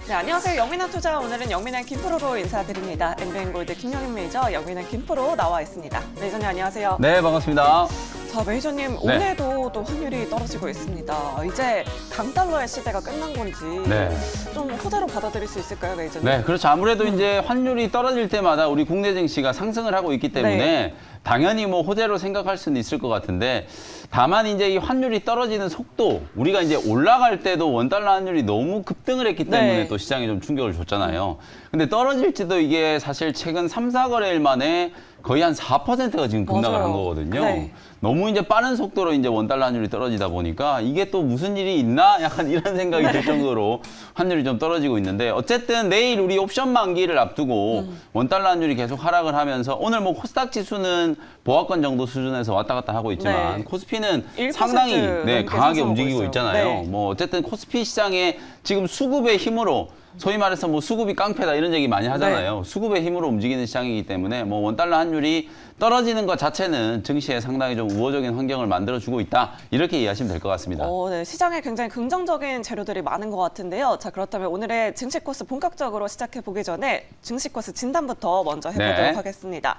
네, 안녕하세요. 영민한 투자 오늘은 영민한 김프로로 인사드립니다. 엠비엔골드 김영인 메이저 영민한 김프로 나와 있습니다. 메이저님 안녕하세요. 네, 반갑습니다. 자, 메이저님 네. 오늘도 또 환율이 떨어지고 있습니다. 이제 강달러의 시대가 끝난 건지 네. 좀 호재로 받아들일 수 있을까요, 메이저님? 네, 그렇죠. 아무래도 이제 환율이 떨어질 때마다 우리 국내 증시가 상승을 하고 있기 때문에 네. 당연히 뭐 호재로 생각할 수는 있을 것 같은데 다만 이제 이 환율이 떨어지는 속도 우리가 이제 올라갈 때도 원달러 환율이 너무 급등을 했기 때문에 네. 또 시장에 좀 충격을 줬잖아요. 근데 떨어질지도 이게 사실 최근 3, 4거래일 만에 거의 한 4%가 지금 급락을 맞아요. 한 거거든요. 네. 너무 이제 빠른 속도로 이제 원달러 환율이 떨어지다 보니까 이게 또 무슨 일이 있나? 약간 이런 생각이 들 정도로 환율이 좀 떨어지고 있는데 어쨌든 내일 우리 옵션 만기를 앞두고 원달러 환율이 계속 하락을 하면서 오늘 뭐 코스닥 지수는 보합권 정도 수준에서 왔다 갔다 하고 있지만 네. 코스피는 1% 상당히 넘게 강하게 상승하고 움직이고 있어요. 있잖아요. 네. 뭐 어쨌든 코스피 시장에 지금 수급의 힘으로 소위 말해서 뭐 수급이 깡패다 이런 얘기 많이 하잖아요. 수급의 힘으로 움직이는 시장이기 때문에 뭐 원달러 환율이 떨어지는 것 자체는 증시에 상당히 좀 우호적인 환경을 만들어주고 있다. 이렇게 이해하시면 될 것 같습니다. 네, 시장에 굉장히 긍정적인 재료들이 많은 것 같은데요. 자, 그렇다면 오늘의 증시 코스 본격적으로 시작해 보기 전에 증시 코스 진단부터 먼저 해보도록 네. 하겠습니다.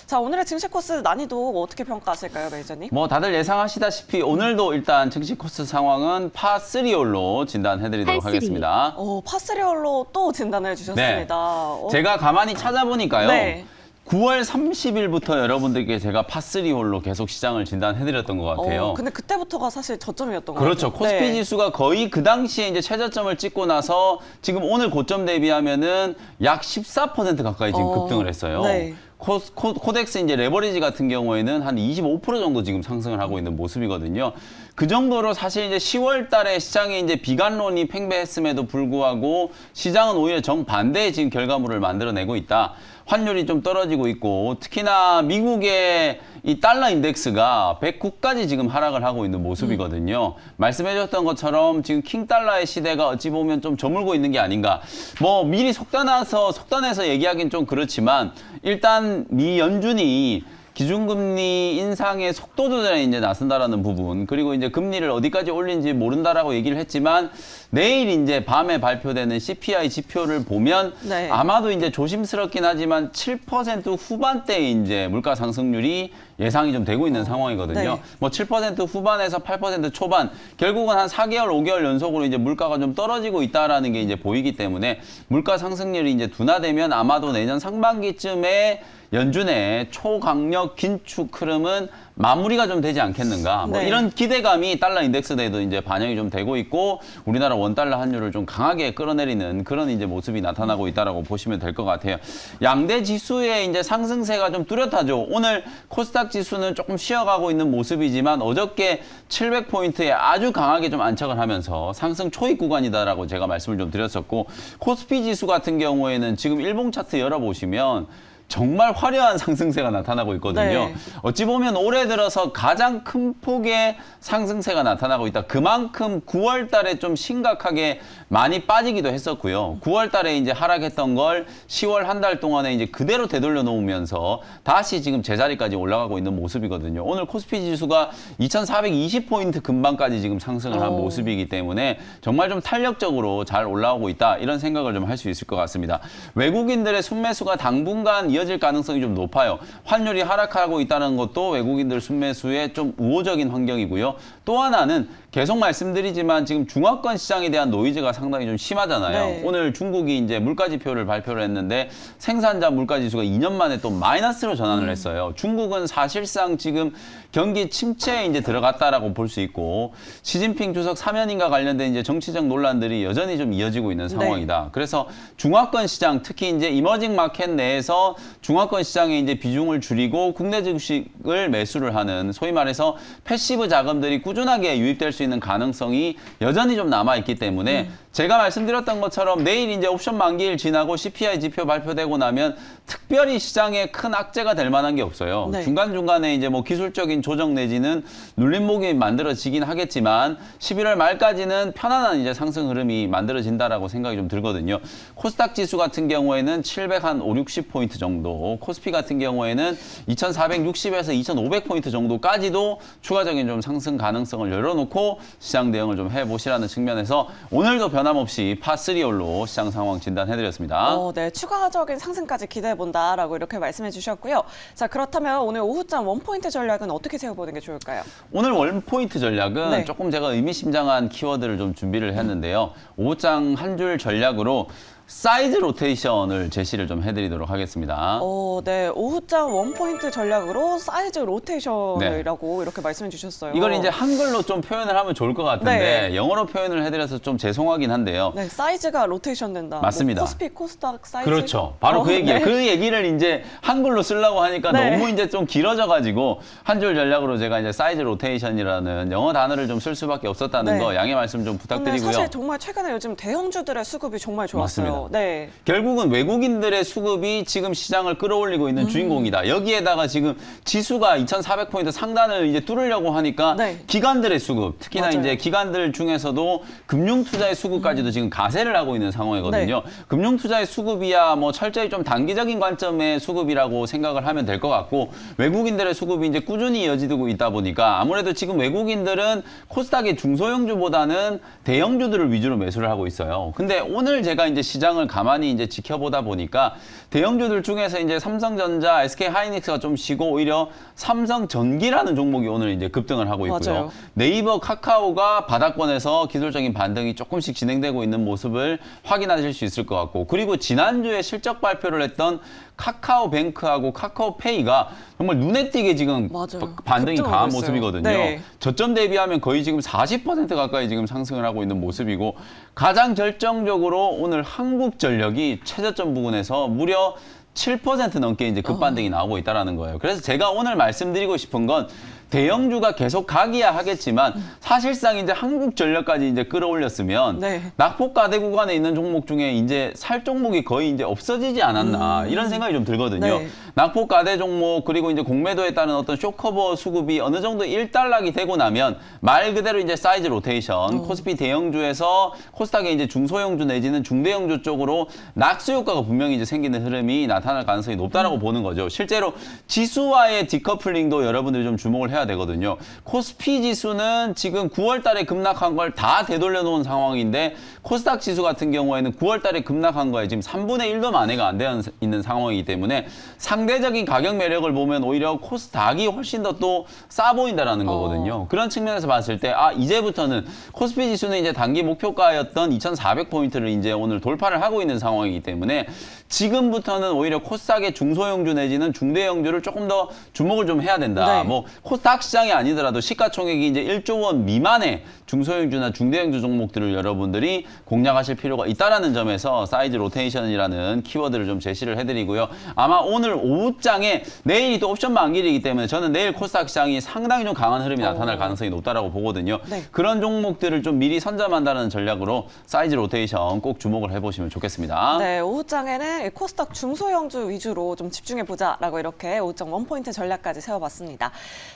자, 오늘의 증시 코스 난이도 어떻게 평가하실까요, 메이저님? 뭐 다들 예상하시다시피 오늘도 일단 증시 코스 상황은 파3홀로 진단해드리도록 파3. 하겠습니다. 파스리얼로 또 진단을 주셨습니다. 제가 가만히 찾아보니까요. 네. 9월 30일부터 여러분들께 제가 파3홀로 계속 시장을 진단해드렸던 것 같아요. 근데 그때부터가 사실 저점이었던 것 그렇죠. 같아요. 코스피 네. 지수가 거의 그 당시에 이제 최저점을 찍고 나서 지금 오늘 고점 대비하면은 약 14% 가까이 지금 급등을 했어요. 네. 코덱스 이제 레버리지 같은 경우에는 한 25% 정도 지금 상승을 하고 있는 모습이거든요. 그 정도로 사실 이제 10월 달에 시장에 이제 비관론이 팽배했음에도 불구하고 시장은 오히려 정반대의 지금 결과물을 만들어내고 있다. 환율이 좀 떨어지고 있고 특히나 미국의 이 달러 인덱스가 109까지 지금 하락을 하고 있는 모습이거든요. 말씀해줬던 것처럼 지금 킹달러의 시대가 어찌 보면 좀 저물고 있는 게 아닌가. 뭐 미리 속단해서 얘기하기는 좀 그렇지만 일단 미 연준이 기준금리 인상의 속도 조절에 이제 나선다라는 부분, 그리고 이제 금리를 어디까지 올린지 모른다라고 얘기를 했지만 내일 이제 밤에 발표되는 CPI 지표를 보면 네. 아마도 이제 조심스럽긴 하지만 7% 후반대에 이제 물가 상승률이 예상이 좀 되고 있는 상황이거든요. 네. 뭐 7% 후반에서 8% 초반, 결국은 한 4개월, 5개월 연속으로 이제 물가가 좀 떨어지고 있다라는 게 이제 보이기 때문에 물가 상승률이 이제 둔화되면 아마도 내년 상반기쯤에 연준의 초강력 긴축 흐름은 마무리가 좀 되지 않겠는가. 뭐 네. 이런 기대감이 달러 인덱스에도 이제 반영이 좀 되고 있고 우리나라 원달러 환율을 좀 강하게 끌어내리는 그런 이제 모습이 나타나고 있다라고 보시면 될 것 같아요. 양대 지수의 이제 상승세가 좀 뚜렷하죠. 오늘 코스닥 지수는 조금 쉬어가고 있는 모습이지만 어저께 700포인트에 아주 강하게 좀 안착을 하면서 상승 초입 구간이다라고 제가 말씀을 좀 드렸었고 코스피 지수 같은 경우에는 지금 일봉 차트 열어보시면 정말 화려한 상승세가 나타나고 있거든요. 네. 어찌 보면 올해 들어서 가장 큰 폭의 상승세가 나타나고 있다. 그만큼 9월 달에 좀 심각하게 많이 빠지기도 했었고요. 9월 달에 이제 하락했던 걸 10월 한 달 동안에 이제 그대로 되돌려 놓으면서 다시 지금 제자리까지 올라가고 있는 모습이거든요. 오늘 코스피 지수가 2420포인트 근방까지 지금 상승을 한 모습이기 때문에 정말 좀 탄력적으로 잘 올라오고 있다. 이런 생각을 좀 할 수 있을 것 같습니다. 외국인들의 순매수가 당분간 이어질 가능성이 좀 높아요. 환율이 하락하고 있다는 것도 외국인들 순매수에 좀 우호적인 환경이고요. 또 하나는 계속 말씀드리지만 지금 중화권 시장에 대한 노이즈가 상당히 좀 심하잖아요. 네. 오늘 중국이 이제 물가지표를 발표를 했는데 생산자 물가지수가 2년 만에 또 마이너스로 전환을 했어요. 중국은 사실상 지금 경기 침체에 이제 들어갔다라고 볼 수 있고 시진핑 주석 사면인과 관련된 이제 정치적 논란들이 여전히 좀 이어지고 있는 상황이다. 그래서 중화권 시장 특히 이제 이머징 마켓 내에서 중화권 시장에 이제 비중을 줄이고 국내 주식을 매수를 하는 소위 말해서 패시브 자금들이 꾸준하게 유입될 수 있는 가능성이 여전히 좀 남아있기 때문에 제가 말씀드렸던 것처럼 내일 이제 옵션 만기일 지나고 CPI 지표 발표되고 나면 특별히 시장에 큰 악재가 될 만한 게 없어요. 네. 중간중간에 이제 뭐 기술적인 조정 내지는 눌림목이 만들어지긴 하겠지만 11월 말까지는 편안한 이제 상승 흐름이 만들어진다라고 생각이 좀 들거든요. 코스닥 지수 같은 경우에는 760포인트 정도, 코스피 같은 경우에는 2460에서 2500포인트 정도까지도 추가적인 좀 상승 가능성을 열어놓고 시장 대응을 좀 해보시라는 측면에서 오늘도 변화 변함없이 파3홀로 시장 상황 진단해드렸습니다. 네, 추가적인 상승까지 기대해본다라고 이렇게 말씀해 주셨고요. 자, 그렇다면 오늘 오후장 원포인트 전략은 어떻게 세워보는 게 좋을까요? 오늘 원포인트 전략은 네. 조금 제가 의미심장한 키워드를 좀 준비를 했는데요. 오후장 한 줄 전략으로 사이즈 로테이션을 제시를 좀 해드리도록 하겠습니다. 네, 오후장 원포인트 전략으로 사이즈 로테이션이라고 이렇게 말씀해 주셨어요. 이걸 이제 한글로 좀 표현을 하면 좋을 것 같은데 네. 영어로 표현을 해드려서 좀 죄송하긴 한데요. 네, 사이즈가 로테이션 된다. 맞습니다. 뭐 코스피, 코스닥 사이즈. 그렇죠. 바로 그 얘기예요. 네. 그 얘기를 이제 한글로 쓰려고 하니까 네. 너무 이제 좀 길어져가지고 한 줄 전략으로 제가 이제 사이즈 로테이션이라는 영어 단어를 좀 쓸 수밖에 없었다는 네. 거 양해 말씀 좀 오늘 부탁드리고요. 사실 정말 최근에 요즘 대형주들의 수급이 정말 좋았어요. 맞습니다. 네. 결국은 외국인들의 수급이 지금 시장을 끌어올리고 있는 주인공이다. 여기에다가 지금 지수가 2,400포인트 상단을 이제 뚫으려고 하니까 네. 기관들의 수급, 특히나 맞아요. 이제 기관들 중에서도 금융투자의 수급까지도 지금 가세를 하고 있는 상황이거든요. 네. 금융투자의 수급이야 뭐 철저히 좀 단기적인 관점의 수급이라고 생각을 하면 될 것 같고 외국인들의 수급이 이제 꾸준히 이어지고 있다 보니까 아무래도 지금 외국인들은 코스닥의 중소형주보다는 대형주들을 위주로 매수를 하고 있어요. 근데 오늘 제가 이제 시장을 가만히 이제 지켜보다 보니까 대형주들 중에서 이제 삼성전자, SK하이닉스가 좀 쉬고 오히려 삼성전기라는 종목이 오늘 이제 급등을 하고 있고요. 맞아요. 네이버, 카카오가 바닥권에서 기술적인 반등이 조금씩 진행되고 있는 모습을 확인하실 수 있을 것 같고 그리고 지난주에 실적 발표를 했던 카카오뱅크하고 카카오페이가 정말 눈에 띄게 지금 맞아요. 반등이 급등하고 강한 있어요. 모습이거든요. 네. 저점 대비하면 거의 지금 40% 가까이 지금 상승을 하고 있는 모습이고 가장 결정적으로 오늘 한국전력이 최저점 부근에서 무려 7% 넘게 이제 급반등이 나오고 있다는 거예요. 그래서 제가 오늘 말씀드리고 싶은 건 대형주가 계속 가기야 하겠지만 사실상 이제 한국전력까지 이제 끌어올렸으면 네. 낙폭과대 구간에 있는 종목 중에 이제 살 종목이 거의 이제 없어지지 않았나 이런 생각이 좀 들거든요. 네. 낙폭과대 종목 그리고 이제 공매도에 따른 어떤 쇼커버 수급이 어느 정도 일단락이 되고 나면 말 그대로 이제 사이즈 로테이션 코스피 대형주에서 코스닥의 이제 중소형주 내지는 중대형주 쪽으로 낙수 효과가 분명히 이제 생기는 흐름이 나타날 가능성이 높다라고 보는 거죠. 실제로 지수와의 디커플링도 여러분들이 좀 주목을 해야 되거든요. 코스피 지수는 지금 9월 달에 급락한 걸 다 되돌려 놓은 상황인데 코스닥 지수 같은 경우에는 9월 달에 급락한 거에 지금 3분의 1도 만회가 안 되어 있는 상황이기 때문에 상대적인 가격 매력을 보면 오히려 코스닥이 훨씬 더 또 싸 보인다라는 거거든요. 그런 측면에서 봤을 때 이제부터는 코스피 지수는 이제 단기 목표가였던 2,400포인트를 이제 오늘 돌파를 하고 있는 상황이기 때문에 지금부터는 오히려 코스닥의 중소형주 내지는 중대형주를 조금 더 주목을 좀 해야 된다. 네. 뭐 코스닥 시장이 아니더라도 시가총액이 이제 1조 원 미만의 중소형주나 중대형주 종목들을 여러분들이 공략하실 필요가 있다라는 점에서 사이즈 로테이션이라는 키워드를 좀 제시를 해드리고요. 아마 오늘 오후장에 내일이 또 옵션 만기이기 때문에 저는 내일 코스닥 시장이 상당히 좀 강한 흐름이 나타날 가능성이 높다라고 보거든요. 네. 그런 종목들을 좀 미리 선점한다는 전략으로 사이즈 로테이션 꼭 주목을 해보시면 좋겠습니다. 네, 오후장에는 코스닥 중소형주 위주로 좀 집중해보자라고 이렇게 오후장 원포인트 전략까지 세워봤습니다.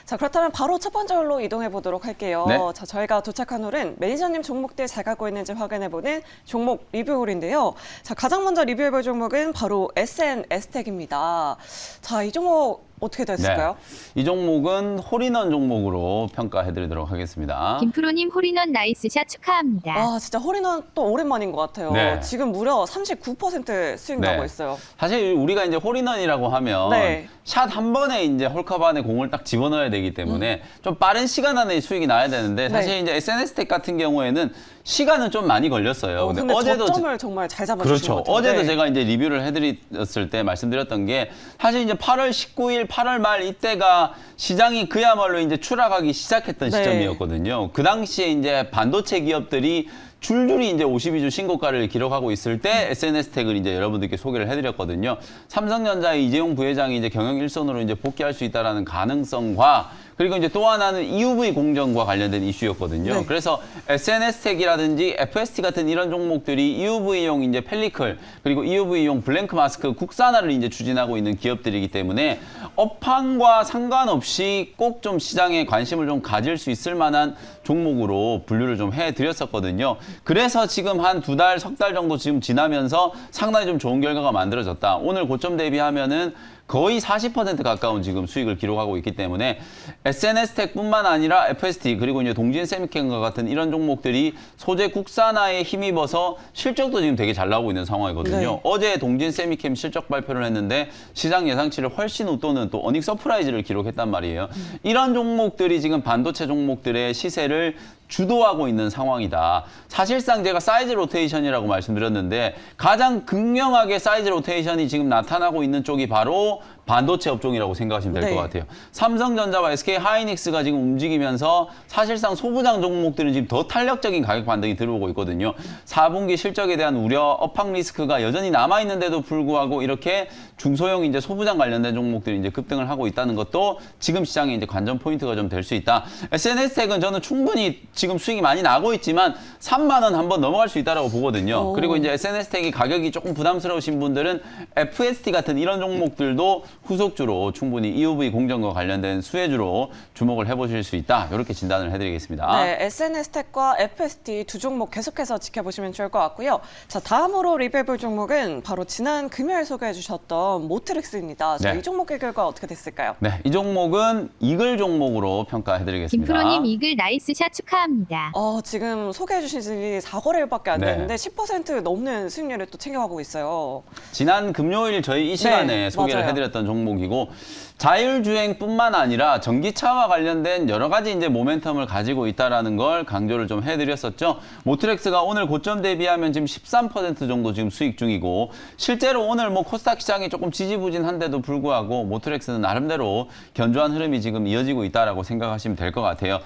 자, 그렇다면 바로 첫 번째 홀로 이동해 보도록 할게요. 네. 자, 저희가 도착한 홀은 매니저님 종목들 잘 가고 있는지 확인해보는 종목 리뷰 홀인데요. 자, 가장 먼저 리뷰해볼 종목은 바로 SNS텍입니다. 자, 이 종목 어떻게 됐을까요? 이 종목은 홀인원 종목으로 평가해드리도록 하겠습니다. 김프로님 홀인원 나이스샷 축하합니다. 진짜 홀인원 또 오랜만인 것 같아요. 네. 지금 무려 39% 수익 네. 나고 있어요. 사실 우리가 이제 홀인원이라고 하면 네. 샷 한 번에 이제 홀컵 안에 공을 딱 집어넣어야 되기 때문에 좀 빠른 시간 안에 수익이 나야 되는데 사실 네. 이제 SNS텍 같은 경우에는 시간은 좀 많이 걸렸어요. 근데 어제도 저점을 정말 잘 잡아주신 그렇죠. 것 같아요. 어제도 네. 제가 이제 리뷰를 해드렸을 때 말씀드렸던 게 사실 이제 8월 19일, 8월 말 이때가 시장이 그야말로 이제 추락하기 시작했던 네. 시점이었거든요. 그 당시에 이제 반도체 기업들이 줄줄이 이제 52주 신고가를 기록하고 있을 때 SNS텍을 이제 여러분들께 소개를 해드렸거든요. 삼성전자의 이재용 부회장이 이제 경영 일선으로 이제 복귀할 수 있다라는 가능성과 그리고 이제 또 하나는 EUV 공정과 관련된 이슈였거든요. 네. 그래서 SNS텍이라든지 FST 같은 이런 종목들이 EUV용 이제 펠리클 그리고 EUV용 블랭크 마스크 국산화를 이제 추진하고 있는 기업들이기 때문에 업황과 상관없이 꼭 좀 시장에 관심을 좀 가질 수 있을 만한 종목으로 분류를 좀 해드렸었거든요. 그래서 지금 한 2달, 석 달 정도 지금 지나면서 상당히 좀 좋은 결과가 만들어졌다. 오늘 고점 대비하면은 거의 40% 가까운 지금 수익을 기록하고 있기 때문에 SNS텍뿐만 아니라 FST 그리고 이제 동진 세미캠과 같은 이런 종목들이 소재 국산화에 힘입어서 실적도 지금 되게 잘 나오고 있는 상황이거든요. 네. 어제 동진 세미캠 실적 발표를 했는데 시장 예상치를 훨씬 웃도는 또 어닝 서프라이즈를 기록했단 말이에요. 이런 종목들이 지금 반도체 종목들의 시세를 주도하고 있는 상황이다. 사실상 제가 사이즈 로테이션이라고 말씀드렸는데 가장 극명하게 사이즈 로테이션이 지금 나타나고 있는 쪽이 바로 반도체 업종이라고 생각하시면 될 것 네. 같아요. 삼성전자와 SK하이닉스가 지금 움직이면서 사실상 소부장 종목들은 지금 더 탄력적인 가격 반등이 들어오고 있거든요. 4분기 실적에 대한 우려, 업황 리스크가 여전히 남아있는데도 불구하고 이렇게 중소형 이제 소부장 관련된 종목들이 이제 급등을 하고 있다는 것도 지금 시장의 이제 관전 포인트가 좀 될 수 있다. SNS텍은 저는 충분히 지금 수익이 많이 나고 있지만 3만 원 한번 넘어갈 수 있다라고 보거든요. 그리고 이제 SNS텍이 가격이 조금 부담스러우신 분들은 FST 같은 이런 종목들도 후속주로 충분히 EUV 공정과 관련된 수혜주로 주목을 해보실 수 있다. 이렇게 진단을 해드리겠습니다. 네, SNS텍과 FST 두 종목 계속해서 지켜보시면 좋을 것 같고요. 자, 다음으로 리뷰해볼 종목은 바로 지난 금요일 소개해 주셨던 모트렉스입니다. 자, 네. 이 종목의 결과 어떻게 됐을까요? 네, 이 종목은 이글 종목으로 평가해드리겠습니다. 김프로님 이글 나이스샷 축하합니다. 지금 소개해 주신 지 4거래일밖에 안 네. 됐는데 10% 넘는 수익률을 또 챙겨가고 있어요. 지난 금요일 저희 이 시간에 소개를 맞아요. 해드렸던 종목이고 자율주행뿐만 아니라 전기차와 관련된 여러 가지 이제 모멘텀을 가지고 있다라는 걸 강조를 좀 해드렸었죠. 모트렉스가 오늘 고점 대비하면 지금 13% 정도 지금 수익 중이고 실제로 오늘 뭐 코스닥 시장이 조금 지지부진한데도 불구하고 모트렉스는 나름대로 견조한 흐름이 지금 이어지고 있다라고 생각하시면 될 것 같아요.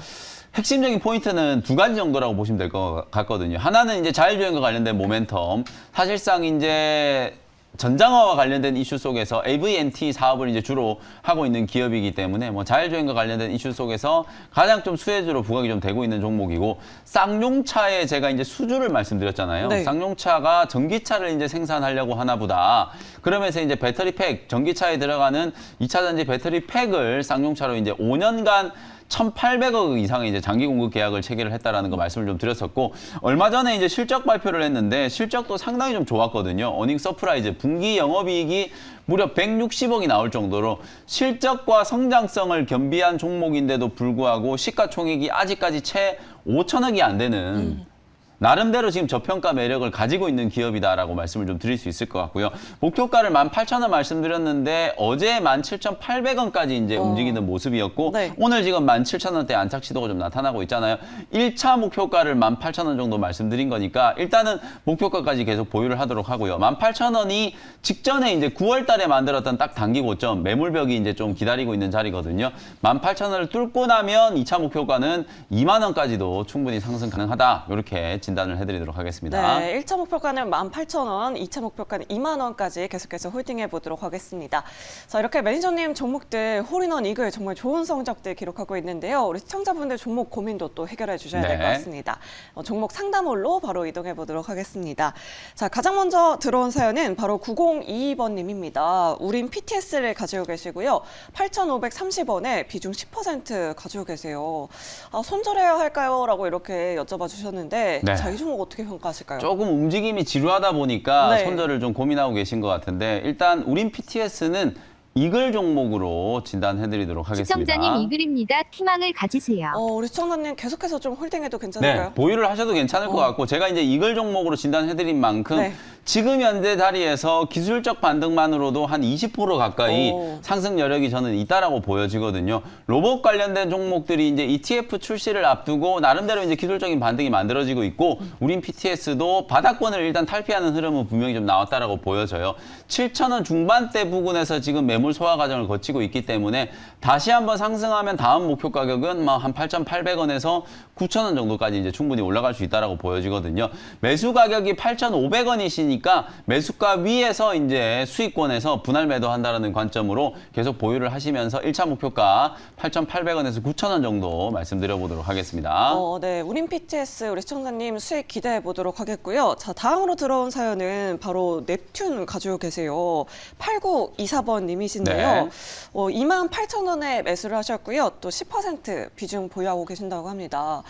핵심적인 포인트는 두 가지 정도라고 보시면 될 것 같거든요. 하나는 이제 자율주행과 관련된 모멘텀. 사실상 이제 전장화와 관련된 이슈 속에서 AVNT 사업을 이제 주로 하고 있는 기업이기 때문에 뭐 자율주행과 관련된 이슈 속에서 가장 좀 수혜주로 부각이 좀 되고 있는 종목이고 쌍용차에 제가 이제 수주를 말씀드렸잖아요. 네. 쌍용차가 전기차를 이제 생산하려고 하나 보다. 그러면서 이제 배터리팩, 전기차에 들어가는 2차 전지 배터리 팩을 쌍용차로 이제 5년간 1,800억 이상의 이제 장기 공급 계약을 체결을 했다라는 거 말씀을 좀 드렸었고 얼마 전에 이제 실적 발표를 했는데 실적도 상당히 좀 좋았거든요. 어닝 서프라이즈 분기 영업이익이 무려 160억이 나올 정도로 실적과 성장성을 겸비한 종목인데도 불구하고 시가총액이 아직까지 채 5천억이 안 되는 나름대로 지금 저평가 매력을 가지고 있는 기업이다라고 말씀을 좀 드릴 수 있을 것 같고요. 목표가를 18,000원 말씀드렸는데 어제 17,800원까지 이제 움직이는 모습이었고 네. 오늘 지금 17,000원대 안착 시도가 좀 나타나고 있잖아요. 1차 목표가를 18,000원 정도 말씀드린 거니까 일단은 목표가까지 계속 보유를 하도록 하고요. 18,000원이 직전에 이제 9월 달에 만들었던 딱 단기 고점 매물벽이 이제 좀 기다리고 있는 자리거든요. 18,000원을 뚫고 나면 2차 목표가는 2만 원까지도 충분히 상승 가능하다. 이렇게 진단을 해드리도록 하겠습니다. 네, 1차 목표가는 18,000원, 2차 목표가는 2만 원까지 계속해서 홀딩해 보도록 하겠습니다. 자, 이렇게 매니저님 종목들 홀인원 이글 정말 좋은 성적들 기록하고 있는데요. 우리 시청자분들 종목 고민도 또 해결해 주셔야 될 것 네. 같습니다. 종목 상담홀로 바로 이동해 보도록 하겠습니다. 자, 가장 먼저 들어온 사연은 바로 9022번님입니다. 우린 PTS를 가지고 계시고요. 8,530원에 비중 10% 가지고 계세요. 손절해야 할까요? 라고 이렇게 여쭤봐 주셨는데 네. 자, 이 종목 어떻게 평가하실까요? 조금 움직임이 지루하다 보니까 네. 손절을 좀 고민하고 계신 것 같은데 일단 우린 PTS는 이글 종목으로 진단해드리도록 하겠습니다. 시청자님 이글입니다. 희망을 가지세요. 우리 시청자님 계속해서 좀 홀딩해도 괜찮을까요? 네, 보유를 하셔도 괜찮을 것 같고 제가 이제 이글 종목으로 진단해드린 만큼 네. 지금 현재 자리에서 기술적 반등만으로도 한 20% 가까이 오. 상승 여력이 저는 있다라고 보여지거든요. 로봇 관련된 종목들이 이제 ETF 출시를 앞두고 나름대로 이제 기술적인 반등이 만들어지고 있고 우린 PTS도 바닥권을 일단 탈피하는 흐름은 분명히 좀 나왔다라고 보여져요. 7,000원 중반대 부근에서 지금 매물 소화 과정을 거치고 있기 때문에 다시 한번 상승하면 다음 목표 가격은 한 8,800원에서 9,000원 정도까지 이제 충분히 올라갈 수 있다라고 보여지거든요. 매수 가격이 8,500원이시니까 매수가 위에서 이제 수익권에서 분할 매도한다라는 관점으로 계속 보유를 하시면서 1차 목표가 8,800원에서 9,000원 정도 말씀드려 보도록 하겠습니다. 네, 우린 PTS 우리 시청자님 수익 기대해 보도록 하겠고요. 자, 다음으로 들어온 사연은 바로 넵튠 가지고 계세요. 8924번님이신데요. 네. 28,000원에 매수를 하셨고요. 또 10% 비중 보유하고 계신다고 합니다.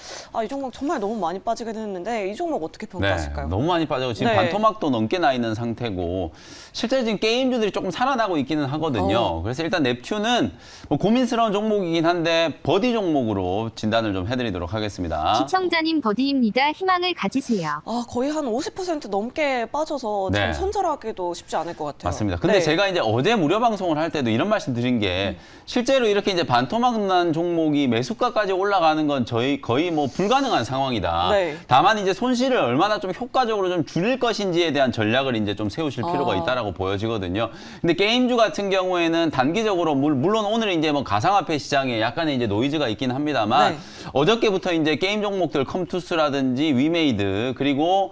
이 종목 정말 너무 많이 빠지게 됐는데 이 종목 어떻게 네, 평가하실까요? 너무 많이 빠져요. 지금 네. 반토막도 넘게 나 있는 상태고 실제 지금 게임주들이 조금 살아나고 있기는 하거든요. 그래서 일단 넵튠은 뭐 고민스러운 종목이긴 한데 버디 종목으로 진단을 좀 해드리도록 하겠습니다. 시청자님 버디입니다. 희망을 가지세요. 거의 한 50% 넘게 빠져서 참 네. 손절하기도 쉽지 않을 것 같아요. 맞습니다. 근데 네. 제가 이제 어제 무료 방송을 할 때도 이런 말씀 드린 게 실제로 이렇게 이제 반토막 난 종목이 매수가까지 올라가는 건 거의 뭐 불가능한 상황이다. 네. 다만 이제 손실을 얼마나 좀 효과적으로 좀 줄일 것인지에 대한 전략을 이제 좀 세우실 필요가 있다라고 보여지거든요. 근데 게임주 같은 경우에는 단기적으로 물론 오늘 이제 뭐 가상화폐 시장에 약간의 이제 노이즈가 있긴 합니다만 네. 어저께부터 이제 게임 종목들 컴투스라든지 위메이드 그리고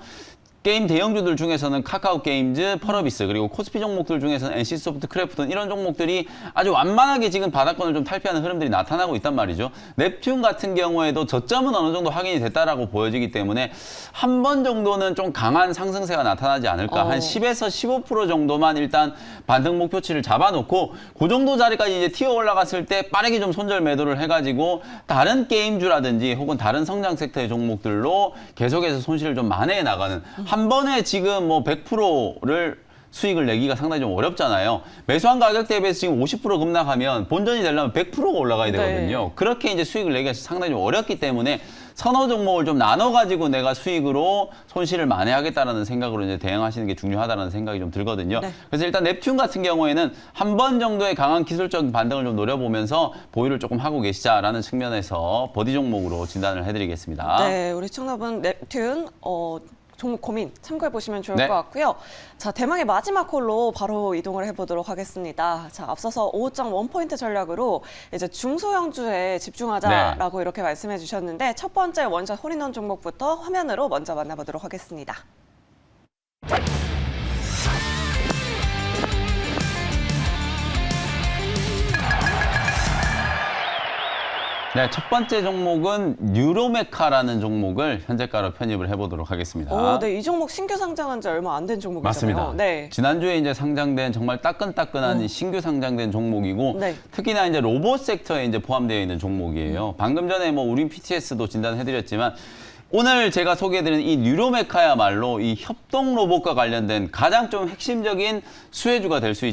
게임 대형주들 중에서는 카카오 게임즈, 펄어비스 그리고 코스피 종목들 중에서는 NC소프트, 크래프톤 이런 종목들이 아주 완만하게 지금 바닥권을 좀 탈피하는 흐름들이 나타나고 있단 말이죠. 넵튠 같은 경우에도 저점은 어느 정도 확인이 됐다라고 보여지기 때문에 한 번 정도는 좀 강한 상승세가 나타나지 않을까. 한 10에서 15% 정도만 일단 반등 목표치를 잡아놓고 그 정도 자리까지 이제 튀어 올라갔을 때 빠르게 좀 손절 매도를 해가지고 다른 게임주라든지 혹은 다른 성장 섹터의 종목들로 계속해서 손실을 좀 만회해 나가는 한 번에 지금 뭐 100%를 수익을 내기가 상당히 좀 어렵잖아요. 매수한 가격 대비해서 지금 50% 급락하면 본전이 되려면 100%가 올라가야 되거든요. 네. 그렇게 이제 수익을 내기가 상당히 좀 어렵기 때문에 선호 종목을 좀 나눠가지고 내가 수익으로 손실을 만회하겠다라는 생각으로 이제 대응하시는 게 중요하다는 생각이 좀 들거든요. 네. 그래서 일단 넵튠 같은 경우에는 한 번 정도의 강한 기술적인 반등을 좀 노려보면서 보유를 조금 하고 계시자라는 측면에서 버디 종목으로 진단을 해드리겠습니다. 네, 우리 시청자분 넵튠 종목 고민 참고해 보시면 좋을 네. 것 같고요. 자, 대망의 마지막 콜로 바로 이동을 해보도록 하겠습니다. 자, 앞서서 5.1포인트 전략으로 이제 중소형주에 집중하자라고 이렇게 말씀해 주셨는데 첫 번째 원샷 홀인원 종목부터 화면으로 먼저 만나보도록 하겠습니다. 네, 첫 번째 종목은 뉴로메카라는 종목을 현재가로 편입을 해보도록 하겠습니다. 네, 이 종목 신규 상장한 지 얼마 안 된 종목이잖아요. 맞습니다. 네. 지난주에 이제 상장된 정말 따끈따끈한 신규 상장된 종목이고 네. 특히나 이제 로봇 섹터에 이제 포함되어 있는 종목이에요. 방금 전에 뭐 우린 PTS도 진단해드렸지만 오늘 제가 소개해드린 이 뉴로메카야말로 이 협동 로봇과 관련된 가장 좀 핵심적인 수혜주가 될 수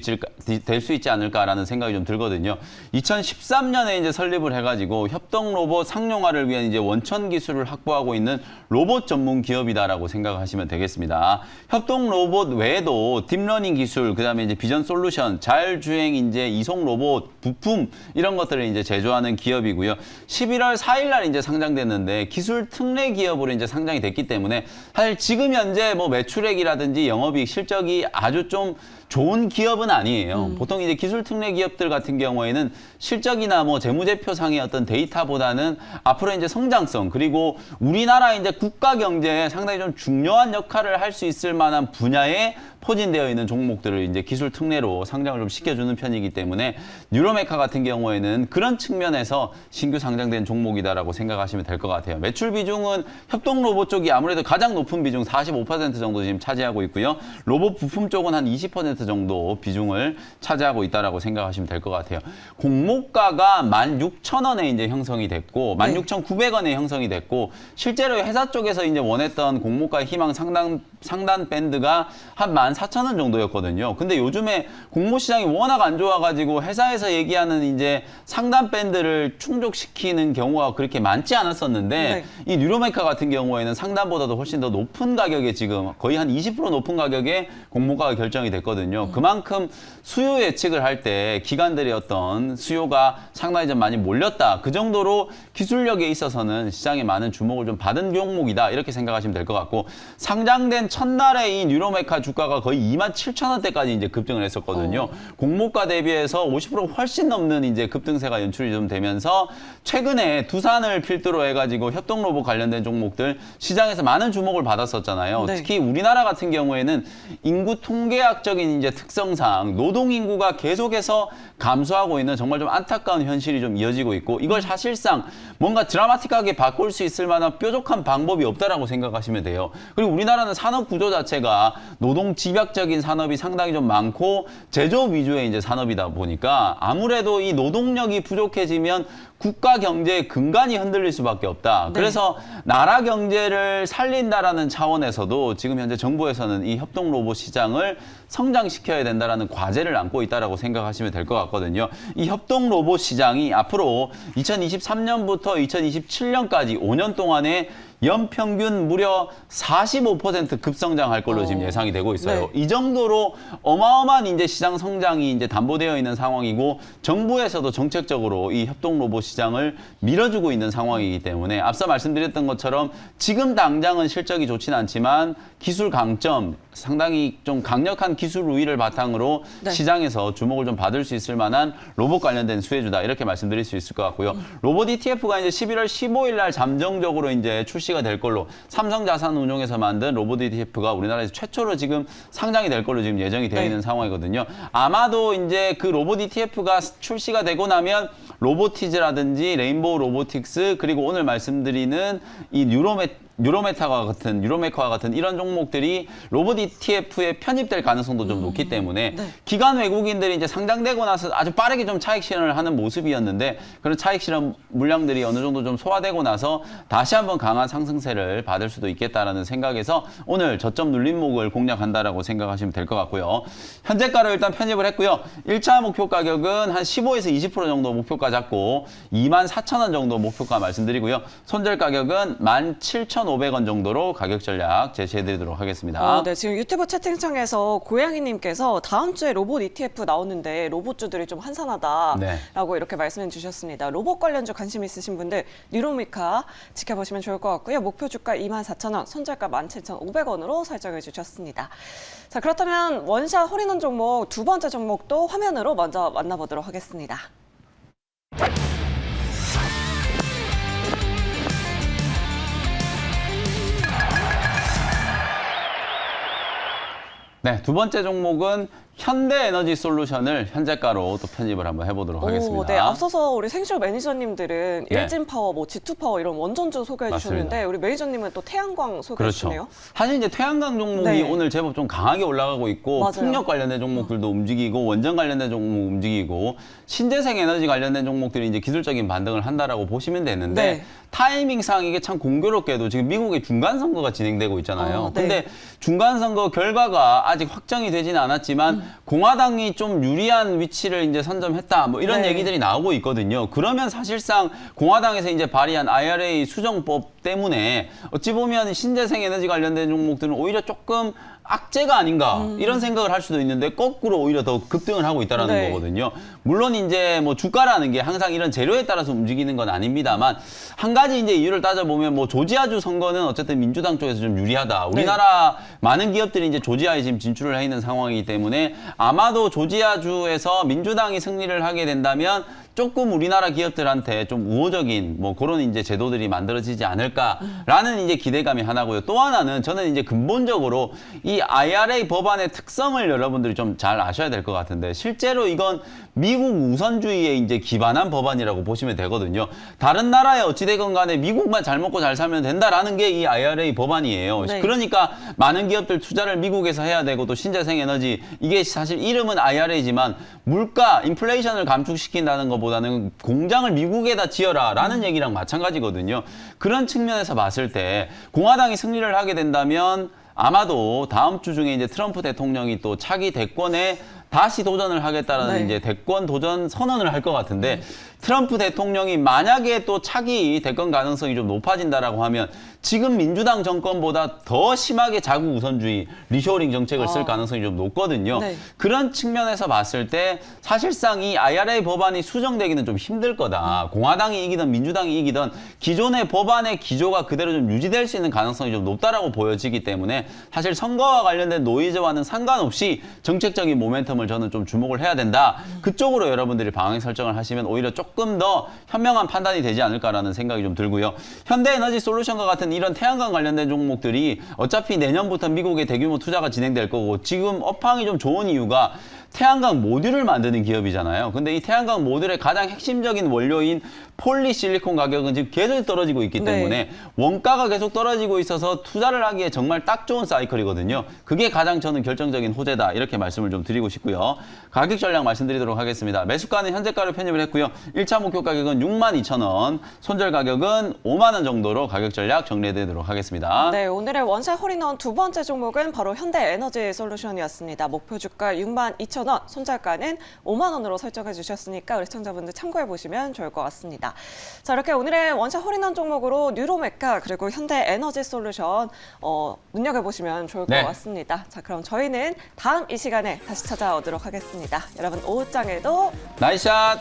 있지 않을까라는 생각이 좀 들거든요. 2013년에 이제 설립을 해가지고 협동 로봇 상용화를 위한 이제 원천 기술을 확보하고 있는 로봇 전문 기업이다라고 생각하시면 되겠습니다. 협동 로봇 외에도 딥러닝 기술, 그다음에 이제 비전 솔루션, 자율주행 인재, 이송 로봇, 부품 이런 것들을 이제 제조하는 기업이고요. 11월 4일 날 이제 상장됐는데 기술 특례 기업으로 이제 상장이 됐기 때문에 사실 지금 현재 뭐 매출액이라든지 영업이익 실적이 아주 좀 좋은 기업은 아니에요. 보통 이제 기술 특례 기업들 같은 경우에는 실적이나 뭐 재무제표상의 어떤 데이터보다는 앞으로 이제 성장성 그리고 우리나라 이제 국가 경제에 상당히 좀 중요한 역할을 할 수 있을 만한 분야에 포진되어 있는 종목들을 이제 기술 특례로 상장을 좀 시켜주는 편이기 때문에 뉴로메카 같은 경우에는 그런 측면에서 신규 상장된 종목이다라고 생각하시면 될 것 같아요. 매출 비중은 협동 로봇 쪽이 아무래도 가장 높은 비중 45% 정도 지금 차지하고 있고요. 로봇 부품 쪽은 한 20% 정도 비중을 차지하고 있다라고 생각하시면 될 것 같아요. 공모가가 16,000원에 이제 형성이 됐고 16,900원에 형성이 됐고 실제로 회사 쪽에서 이제 원했던 공모가의 희망 상단 밴드가 한 14,000원 정도였거든요. 근데 요즘에 공모 시장이 워낙 안 좋아가지고 회사에서 얘기하는 이제 상단 밴드를 충족시키는 경우가 그렇게 많지 않았었는데 이 뉴로메카 같은 경우에는 상단보다도 훨씬 더 높은 가격에 지금 거의 한 20% 높은 가격에 공모가가 결정이 됐거든요. 그만큼 수요 예측을 할 때 기관들의 어떤 수요가 상당히 좀 많이 몰렸다. 그 정도로 기술력에 있어서는 시장에 많은 주목을 좀 받은 종목이다. 이렇게 생각하시면 될 것 같고 상장된 첫날에 이 뉴로메카 주가가 거의 27,000원대까지 이제 급등을 했었거든요. 공모가 대비해서 50% 훨씬 넘는 이제 급등세가 연출이 좀 되면서 최근에 두산을 필두로 해가지고 협동로봇 관련된 종목들 시장에서 많은 주목을 받았었잖아요. 네. 특히 우리나라 같은 경우에는 인구 통계학적인 이제 특성상 노동 인구가 계속해서 감소하고 있는 정말 좀 안타까운 현실이 좀 이어지고 있고 이걸 사실상 뭔가 드라마틱하게 바꿀 수 있을 만한 뾰족한 방법이 없다라고 생각하시면 돼요. 그리고 우리나라는 산업 구조 자체가 노동 집약적인 산업이 상당히 좀 많고 제조업 위주의 이제 산업이다 보니까 아무래도 이 노동력이 부족해지면 국가 경제의 근간이 흔들릴 수밖에 없다. 네. 그래서 나라 경제를 살린다라는 차원에서도 지금 현재 정부에서는 이 협동 로봇 시장을 성장시켜야 된다라는 과제를 안고 있다라고 생각하시면 될 것 같거든요. 이 협동 로봇 시장이 앞으로 2023년부터 2027년까지 5년 동안에 연평균 무려 45% 급성장할 걸로 지금 예상이 되고 있어요. 네. 이 정도로 어마어마한 이제 시장 성장이 이제 담보되어 있는 상황이고 정부에서도 정책적으로 이 협동 로봇 시장을 밀어주고 있는 상황이기 때문에 앞서 말씀드렸던 것처럼 지금 당장은 실적이 좋지는 않지만 기술 강점, 상당히 좀 강력한 기술 우위를 바탕으로 네. 시장에서 주목을 좀 받을 수 있을 만한 로봇 관련된 수혜주다 이렇게 말씀드릴 수 있을 것 같고요. 로봇 ETF가 이제 11월 15일 날 잠정적으로 이제 출시가 될 걸로 삼성자산운용에서 만든 로봇 ETF가 우리나라에서 최초로 지금 상장이 될 걸로 지금 예정이 되어 네. 있는 상황이거든요. 아마도 이제 그 로봇 ETF가 출시가 되고 나면 로보티즈라든지 레인보우 로보틱스 그리고 오늘 말씀드리는 이 뉴로메카와 같은 이런 종목들이 로봇 ETF에 편입될 가능성도 좀 높기 때문에 네. 기관 외국인들이 이제 상장되고 나서 아주 빠르게 좀 차익 실현을 하는 모습이었는데 그런 차익 실현 물량들이 어느 정도 좀 소화되고 나서 다시 한번 강한 상승세를 받을 수도 있겠다라는 생각에서 오늘 저점 눌림목을 공략한다라고 생각하시면 될 것 같고요. 현재가로 일단 편입을 했고요. 1차 목표 가격은 한 15에서 20% 정도 목표가 잡고 24,000원 정도 목표가 말씀드리고요. 손절 가격은 17,500원 정도로 가격 전략 제시해드리도록 하겠습니다. 네, 지금 유튜브 채팅창에서 고양이님께서 다음 주에 로봇 ETF 나오는데 로봇주들이 좀 한산하다라고 네. 이렇게 말씀해 주셨습니다. 로봇 관련주 관심 있으신 분들 뉴로미카 지켜보시면 좋을 것 같고요. 목표 주가 24,000원, 손절가 17,500원으로 설정해 주셨습니다. 자, 그렇다면 원샷 홀인원 종목 두 번째 종목도 화면으로 먼저 만나보도록 하겠습니다. 네, 두 번째 종목은 현대에너지솔루션을 현재가로 또 편입을 한번 해보도록 하겠습니다. 네, 앞서서 우리 생쇼 매니저님들은 네. 일진파워, G2파워 이런 원전주 소개해 주셨는데 맞습니다. 우리 매니저님은 또 태양광 소개해 그렇죠. 주시네요. 사실 이제 태양광 종목이 네. 오늘 제법 좀 강하게 올라가고 있고 맞아요. 풍력 관련된 종목들도 움직이고 원전 관련된 종목 움직이고 신재생 에너지 관련된 종목들이 이제 기술적인 반등을 한다라고 보시면 되는데 네. 타이밍상 이게 참 공교롭게도 지금 미국의 중간 선거가 진행되고 있잖아요. 네. 근데 중간 선거 결과가 아직 확정이 되지는 않았지만 공화당이 좀 유리한 위치를 이제 선점했다. 뭐 이런 네. 얘기들이 나오고 있거든요. 그러면 사실상 공화당에서 이제 발의한 IRA 수정법 때문에 어찌 보면 신재생 에너지 관련된 종목들은 오히려 조금 악재가 아닌가 이런 생각을 할 수도 있는데 거꾸로 오히려 더 급등을 하고 있다는 네. 거거든요. 물론 이제 뭐 주가라는 게 항상 이런 재료에 따라서 움직이는 건 아닙니다만 한 가지 이제 이유를 따져보면 뭐 조지아주 선거는 어쨌든 민주당 쪽에서 좀 유리하다. 우리나라 많은 기업들이 이제 조지아에 지금 진출을 해 있는 상황이기 때문에 아마도 조지아주에서 민주당이 승리를 하게 된다면 조금 우리나라 기업들한테 좀 우호적인 뭐 그런 이제 제도들이 만들어지지 않을까라는 이제 기대감이 하나고요. 또 하나는 저는 이제 근본적으로 이 IRA 법안의 특성을 여러분들이 좀 잘 아셔야 될 것 같은데 실제로 이건 미국 우선주의에 이제 기반한 법안이라고 보시면 되거든요. 다른 나라에 어찌되건 간에 미국만 잘 먹고 잘 살면 된다라는 게 이 IRA 법안이에요. 네. 그러니까 많은 기업들 투자를 미국에서 해야 되고 또 신재생 에너지 이게 사실 이름은 IRA지만 물가, 인플레이션을 감축시킨다는 것보다는 공장을 미국에다 지어라라는 얘기랑 마찬가지거든요. 그런 측면에서 봤을 때 공화당이 승리를 하게 된다면 아마도 다음 주 중에 이제 트럼프 대통령이 또 차기 대권에 다시 도전을 하겠다라는 네. 이제 대권 도전 선언을 할 것 같은데 트럼프 대통령이 만약에 또 차기 대권 가능성이 좀 높아진다라고 하면 지금 민주당 정권보다 더 심하게 자국 우선주의, 리쇼어링 정책을 쓸 가능성이 좀 높거든요. 네. 그런 측면에서 봤을 때 사실상 이 IRA 법안이 수정되기는 좀 힘들 거다. 공화당이 이기든 민주당이 이기든 기존의 법안의 기조가 그대로 좀 유지될 수 있는 가능성이 좀 높다라고 보여지기 때문에 사실 선거와 관련된 노이즈와는 상관없이 정책적인 모멘텀을 저는 좀 주목을 해야 된다. 그쪽으로 여러분들이 방향 설정을 하시면 오히려 조금 더 현명한 판단이 되지 않을까라는 생각이 좀 들고요. 현대에너지솔루션과 같은 이런 태양광 관련된 종목들이 어차피 내년부터 미국의 대규모 투자가 진행될 거고 지금 업황이 좀 좋은 이유가 태양광 모듈을 만드는 기업이잖아요. 근데 이 태양광 모듈의 가장 핵심적인 원료인 폴리실리콘 가격은 지금 계속 떨어지고 있기 때문에 네. 원가가 계속 떨어지고 있어서 투자를 하기에 정말 딱 좋은 사이클이거든요. 그게 가장 저는 결정적인 호재다 이렇게 말씀을 좀 드리고 싶고요. 했고요. 가격 전략 말씀드리도록 하겠습니다. 매수가는 현재가로 편입을 했고요. 1차 목표 가격은 62,000원, 손절 가격은 5만 원 정도로 가격 전략 정리해드리도록 하겠습니다. 네, 오늘의 원샷 홀인원 두 번째 종목은 바로 현대에너지 솔루션이었습니다. 목표 주가 62,000원, 손절가는 5만 원으로 설정해 주셨으니까 우리 시청자분들 참고해 보시면 좋을 것 같습니다. 자, 이렇게 오늘의 원샷 홀인원 종목으로 뉴로메카 그리고 현대에너지 솔루션 눈여겨보시면 좋을 것 네. 같습니다. 자, 그럼 저희는 다음 이 시간에 다시 찾아오도록 하겠습니다. 여러분 오후장에도 나이스샷!